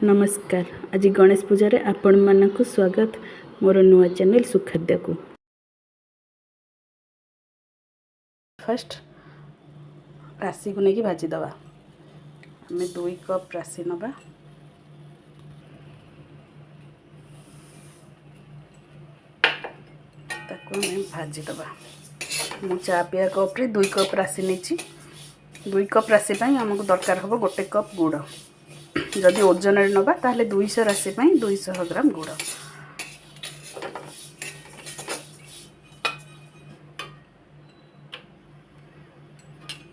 नमस्कार। आज गणेश पूजा आपण मानक स्वागत मोर नुआ चैनल सुखाद्य को। फर्स्ट राशि को लेकिन भाजी दबा। आम 2 कप राशि नवा। भाजी दबा। मु चा पिया कप रे 2 कप राशि नहीं। 2 कप राशि आमको दरकार हम 1 कप गुड़। जदि ओजन नबा ताहले 200 राशि 200 ग्राम गुड़।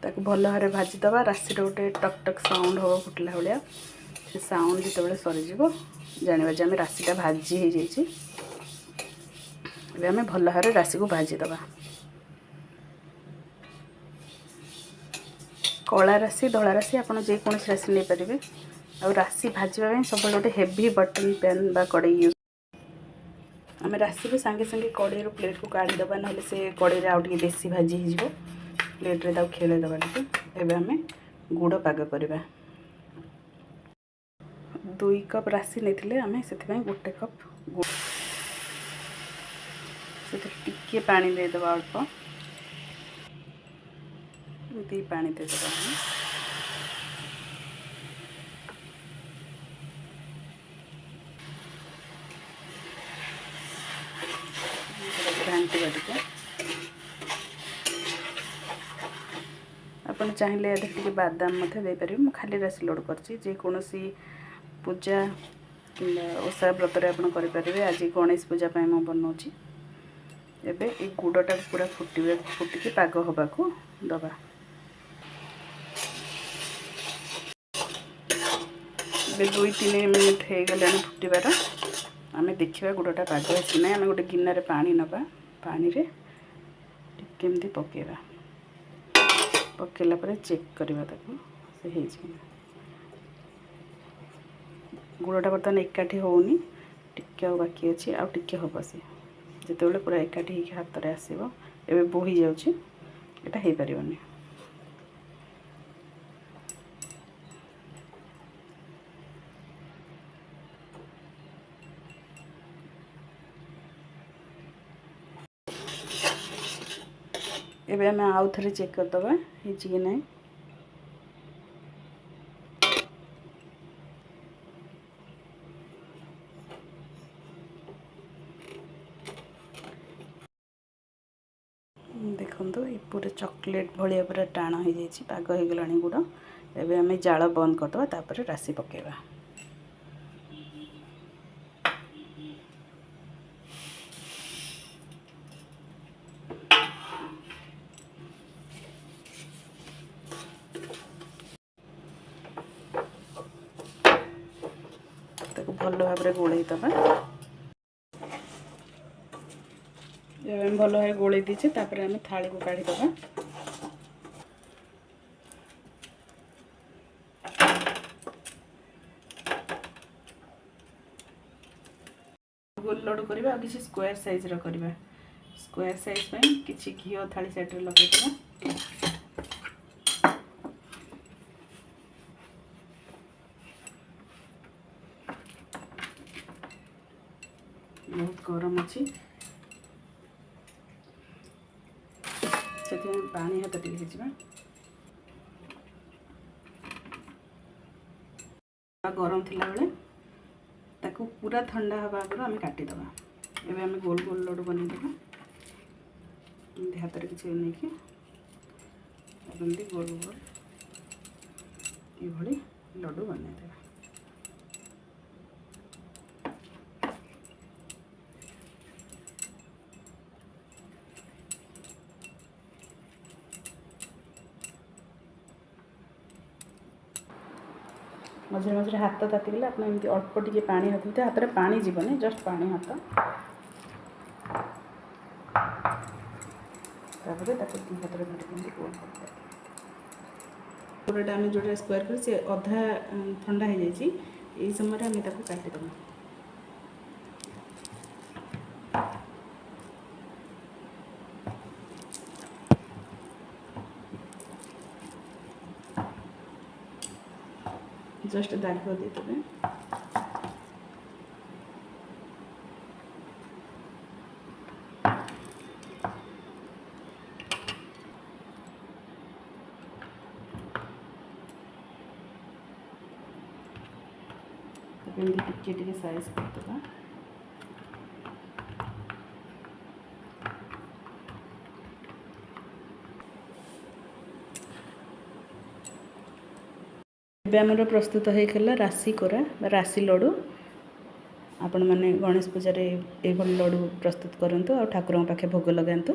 ताको भल भाव भाजी दबा। राशि गोटे टक टक साउंड हम फुटला भाया से साउंड जिते सरीज जाना जे आम राशिटा भाजी हो जाए। आम भल भाव राशि को भाजी दबा। कला राशि धला राशि आपड़ जेकोसी राशि नहीं पारे। आ राशि भाजवा सब गोटे हेवी बटन पैन बा कड़े यूज। आम राशि को सांगे सांगे कड़े प्लेट को काढ़ीदबा ना से कड़े आउ टे बेसी भाजी हो प्लेट रे खेल दबा। एबे आम गुड़ पाग करवा। 2 कप राशि नहीं आम से 1 कप गुड़ से टिके पानी देदबा। अल्प पानी देदबा। घाटी टे आपन चाहिए टे बादाम दे पारे। मु खाली राशि लोड करसी पूजा ओषा व्रत करें। आज गणेश पूजा मु बनाऊँगी। एबे ये गुड़टा पूरा फुटिकी पाग हवा को दबा। ए 2-3 मिनट हो गला फुटबार। आम देखा गुड़टा पाग आसी ना। आम गोटे गिनारे पानी नवा। पानी रे केमती पकेवा पकेला पर चेक करवा से गुड़टा बर्तमान एकाठी होनी टिके बाकी अच्छी आउ टिके हम से जिते पूरा एकाठी हाथ में आसो। ए बोही जाऊँगी यहाँ हो पारनी। एबे आम आउ थे चेक करदबा कि नहीं। देखो ये पूरा चॉकलेट भाया पूरा टाण हो जाए पाग हो गला गुड़। एबे आम जाल बंद करदबा तापर राशि पकेवा। भल भाव गोल दबा। भल भाव गोल दीचे तापर आम थाली को काढ़ीदबा। गोल लोड करवा और किसी स्क्वायर साइज रो करवा। स्क्वायर साइज किसी घी थाली साइड रे लगे बहुत गरम अच्छी से पानी हाथ टे गरम थिला बेले ताकू पूरा ठंडा हवा आगे आम काटिदबा। एबे आम गोल गोल लड्डू बनईदेबा। हाथ में किसी नहीं गोल गोल ये लड्डू बनईदेबा। मझे मझे हाथ तातीगले आप अल्प टे पानी हाथ में हाथ में पानी जीवन जस्ट पानी हाथ तापर हाथ में धरते गोल पूराटा आम जो स्क्वायर कर सी अधा ठंडा हो जाए। यही समय आम काटिदेबा। जस्ट दाग देदेवे। एमती टिके साइज करदे आमर प्रस्तुत होगा राशि कोरा राशि लड्डू आपण मैंने गणेश पूजा ये लड्डू प्रस्तुत करूँ और ठाकुर पाखे भोग लगातु।